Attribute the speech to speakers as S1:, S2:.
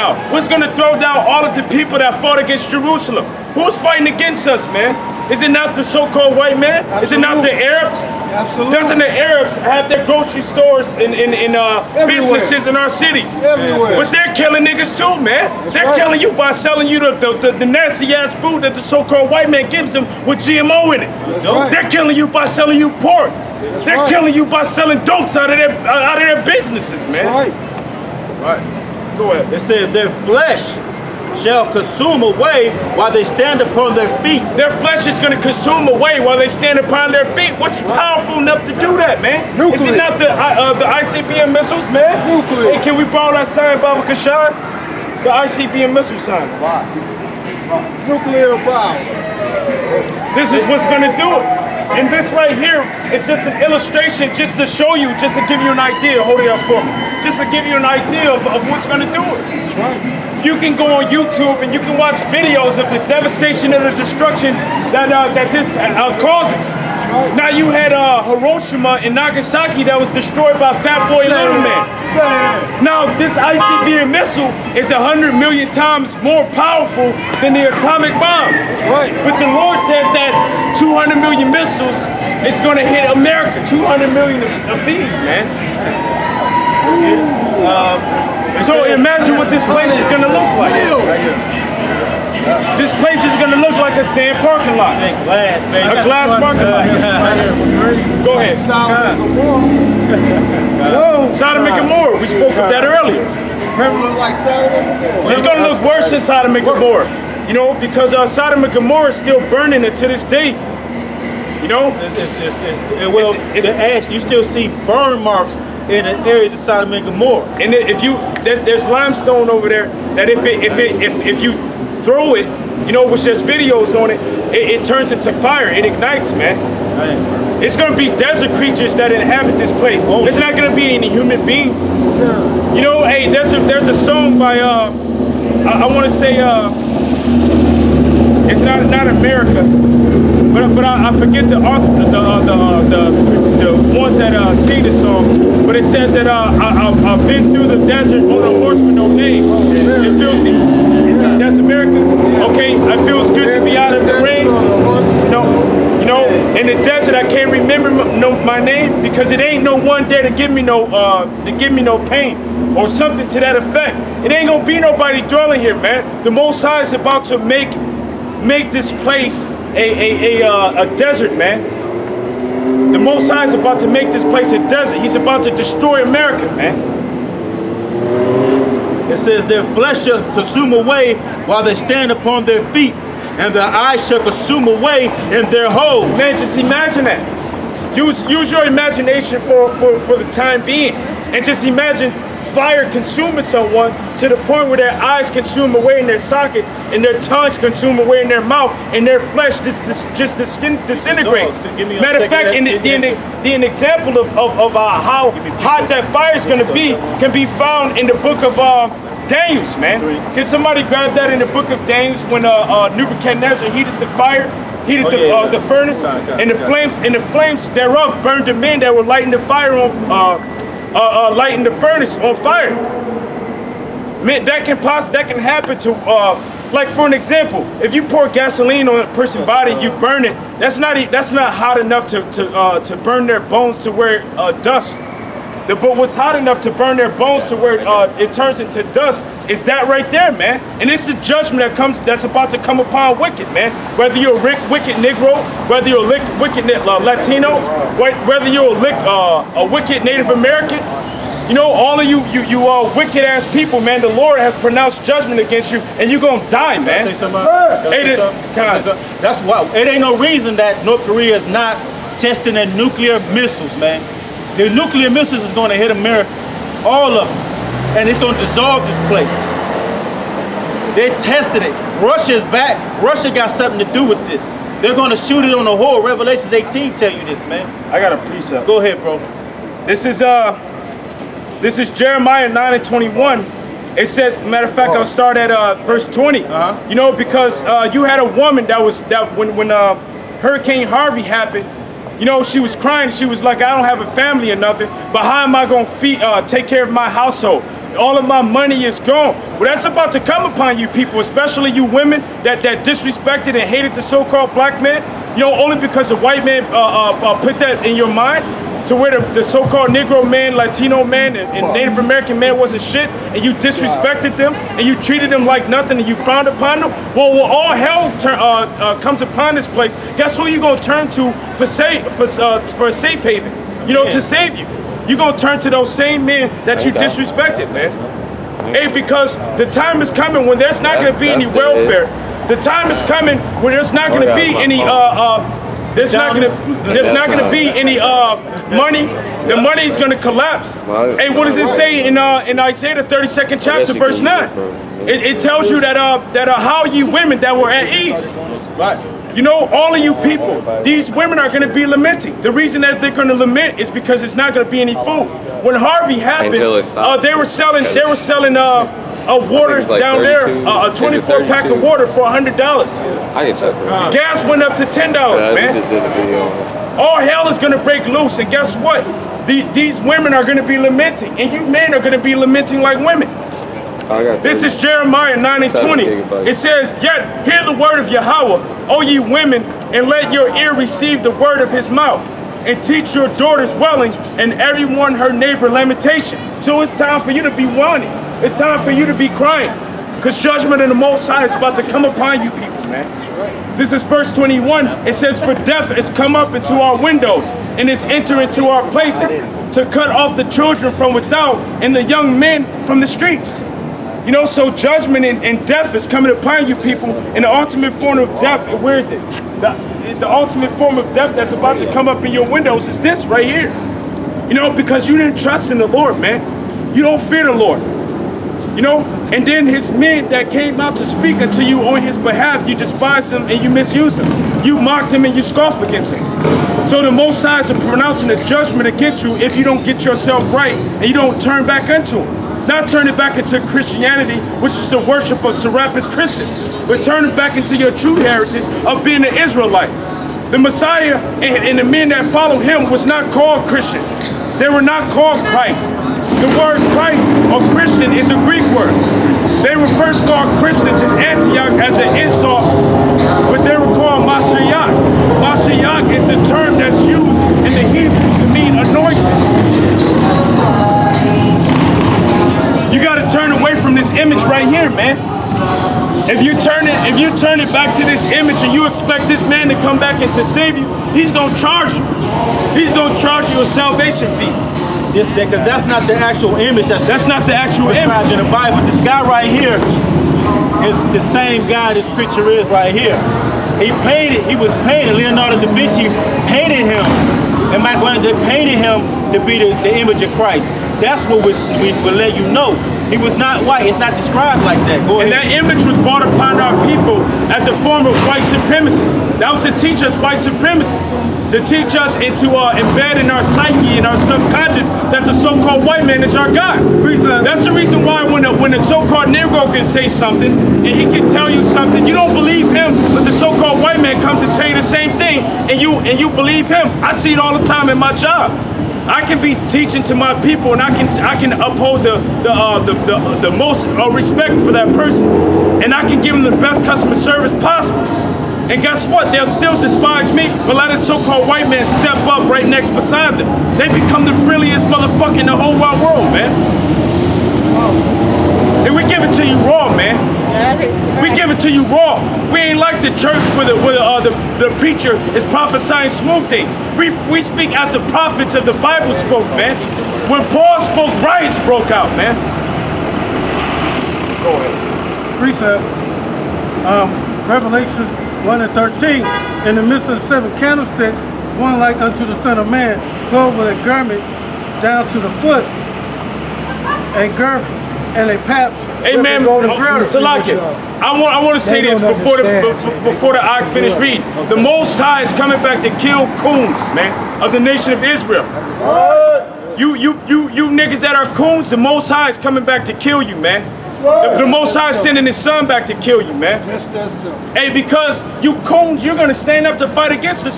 S1: What's going to throw down all of the people that fought against Jerusalem? Who's fighting against us, man? Is it not the so-called white man? Absolutely. Is it not the Arabs?
S2: Absolutely.
S1: Doesn't the Arabs have their grocery stores in businesses in our cities?
S2: Everywhere.
S1: But they're killing niggas too, man. They're killing you by selling you the nasty-ass food that the so-called white man gives them with GMO in it. They're killing you by selling you pork. They're killing you by selling dopes out of their businesses, man.
S2: Right.
S1: Go ahead.
S3: It says their flesh shall consume away while they stand upon their feet.
S1: Their flesh is going to consume away while they stand upon their feet. What's powerful enough to do that, man?
S2: Nuclear.
S1: Is it not the ICBM missiles, man?
S2: Nuclear.
S1: Hey, can we borrow that sign, Baba Kashan? The ICBM missile sign.
S2: Nuclear power.
S1: This is what's going to do it. And this right here is just an illustration just to show you, just to give you an idea. Hold it up for me. Just to give you an idea of what's going to do it. You can go on YouTube and you can watch videos of the devastation and the destruction that this causes. Now you had Hiroshima and Nagasaki that was destroyed by Fat Boy Little Man. Now this ICBM missile is 100 million times more powerful than the atomic bomb. But the Lord says that 200 million missiles is going to hit America. 200 million of these, man. So imagine what this place is going to look like. This place is going to look like a sand parking lot. A glass parking lot. Go ahead. Sodom and Gomorrah. We spoke of that earlier. It's going to look worse than Sodom and Gomorrah. You know, because Sodom and Gomorrah is still burning it to this day. You know?
S3: The ash, you still see burn marks in the areas of Sodom and Gomorrah.
S1: And if you, there's limestone over there that if you throw it, you know, which there's videos on it, it turns into fire. It ignites, man. It's going to be desert creatures that inhabit this place. It's not going to be any human beings. You know, hey, there's a song by I want to say it's not America, but I forget the author, the ones that sing the song. But it says that I've been through the desert on a horse with no name. It feels that's America. Okay, it feels good to be out of the rain. You know, in the desert I can't remember my name because it ain't no one there to give me no pain or something to that effect. It ain't gonna be nobody dwelling here, man. The Most High is about to make this place a desert, man. The Most High is about to make this place a desert. He's about to destroy America, man.
S3: It says their flesh shall consume away while they stand upon their feet, and their eyes shall consume away in their holes.
S1: Man, just imagine that. Use your imagination for the time being, and just imagine fire consuming someone to the point where their eyes consume away in their sockets, and their tongues consume away in their mouth, and their flesh just disintegrates. Matter of fact, the example of how hot that fire is going to be can be found in the book of Daniel, man. Can somebody grab that in the book of Daniel when Nebuchadnezzar heated the fire? Heated the furnace, and the flames thereof burned the men that were lighting the fire on. Lighting the furnace on fire. Man, that can happen to like for an example, if you pour gasoline on a person's body, you burn it. That's not hot enough to burn their bones to where dust. But what's hot enough to burn their bones to where it turns into dust is that right there, man. And it's the judgment that's about to come upon wicked, man. Whether you're a wicked Negro, whether you're a wicked Latino, whether you're a wicked Native American, you know, all of you wicked ass people, man. The Lord has pronounced judgment against you, and you're gonna die, man.
S3: That's why it ain't no reason that North Korea is not testing their nuclear missiles, man. The nuclear missiles is going to hit America, all of them, and it's going to dissolve this place. They tested it. Russia's back. Russia got something to do with this. They're going to shoot it on the whole. Revelations 18 tell you this, man.
S1: I got a precept.
S3: Go ahead, bro.
S1: This is Jeremiah 9:21. It says, matter of fact, I'll start at verse 20. You know, because you had a woman that when Hurricane Harvey happened. You know, she was crying. She was like, I don't have a family or nothing, but how am I going to take care of my household? all of my money is gone. Well, that's about to come upon you people, especially you women that disrespected and hated the so-called black man, you know, only because the white man put that in your mind, to where the so-called Negro man, Latino man, and Native American man wasn't shit, and you disrespected them, and you treated them like nothing, and you frowned upon them. Well, when all hell comes upon this place, guess who you gonna turn to for a safe haven? You know, to save you. You gonna turn to those same men that you disrespected, man. Hey, because the time is coming when there's not gonna be any welfare. The time is coming when there's not gonna be any there's not gonna be any money. The money is gonna collapse. Hey, what does it say in Isaiah the 32nd chapter, verse 9? It tells you that how you women that were at ease.
S3: Right.
S1: You know, all of you people, these women are going to be lamenting. The reason that they're going to lament is because it's not going to be any food. When Harvey happened, they were selling water down there, a 24-pack of water for $100. Gas went up to $10, man. All hell is going to break loose, and guess what? These women are going to be lamenting, and you men are going to be lamenting like women. This is Jeremiah 9:20. It says, "Yet hear the word of Yahweh, O ye women, and let your ear receive the word of his mouth, and teach your daughters wailing, and everyone her neighbor lamentation." So it's time for you to be whining. It's time for you to be crying, because judgment of the Most High is about to come upon you people, man. This is verse 21. It says, "For death has come up into our windows, and is entered into our places, to cut off the children from without, and the young men from the streets." You know, so judgment and death is coming upon you people. And the ultimate form of death, where is it? The ultimate form of death that's about to come up in your windows is this right here. You know, because you didn't trust in the Lord, man. You don't fear the Lord. You know, and then his men that came out to speak unto you on his behalf, you despised them and you misused them. You mocked him and you scoffed against him. So the Most High is pronouncing a judgment against you if you don't get yourself right and you don't turn back unto him. Not turn it back into Christianity, which is the worship of Serapis Christus, but turn it back into your true heritage of being an Israelite. The Messiah and the men that follow him was not called Christians. They were not called Christ. The word Christ or Christian is a Greek word. They were first called Christians in Antioch as an insult, but they were called Mashiach. Mashiach is the term that's used in the Hebrew to mean anointed. You got to turn away from this image right here, man. If you turn it back to this image and you expect this man to come back and to save you, he's gonna charge you. He's gonna charge you a salvation fee.
S3: Because that's not the actual image.
S1: That's not the actual image
S3: in the Bible. This guy right here is the same guy this picture is right here. He was painted. Leonardo da Vinci painted him, and Michelangelo painted him to be the image of Christ. That's what we will let you know. He was not white. It's not described like that. Go ahead.
S1: And that image was brought upon our people as a form of white supremacy. That was to teach us white supremacy. To teach us and to embed in our psyche and our subconscious that the so-called white man is our God. That's the reason why when the so-called Negro can say something and he can tell you something, you don't believe him, but the so-called white man comes and tell you the same thing and you believe him. I see it all the time in my job. I can be teaching to my people and I can uphold the most respect for that person, and I can give them the best customer service possible. And guess what? They'll still despise me, but let a so-called white man step up right next beside them. They become the friendliest motherfucker in the whole wide world, man. And we give it to you raw, man. We give it to you raw. We ain't like the church where the preacher is prophesying smooth things. We speak as the prophets of the Bible spoke, man. When Paul spoke, riots broke out, man. Go ahead.
S2: Precept. Revelations 1:13. In the midst of the 7 candlesticks, one like unto the Son of Man, clothed with a garment down to the foot, a girdle, and a paps.
S1: Amen. Salakia, I want to say this before the I finish reading. The Most High is coming back to kill coons, man, of the nation of Israel. You niggas that are coons, the Most High is coming back to kill you, man. The Most High is sending his son back to kill you, man. Hey, because you coons, you're gonna stand up to fight against the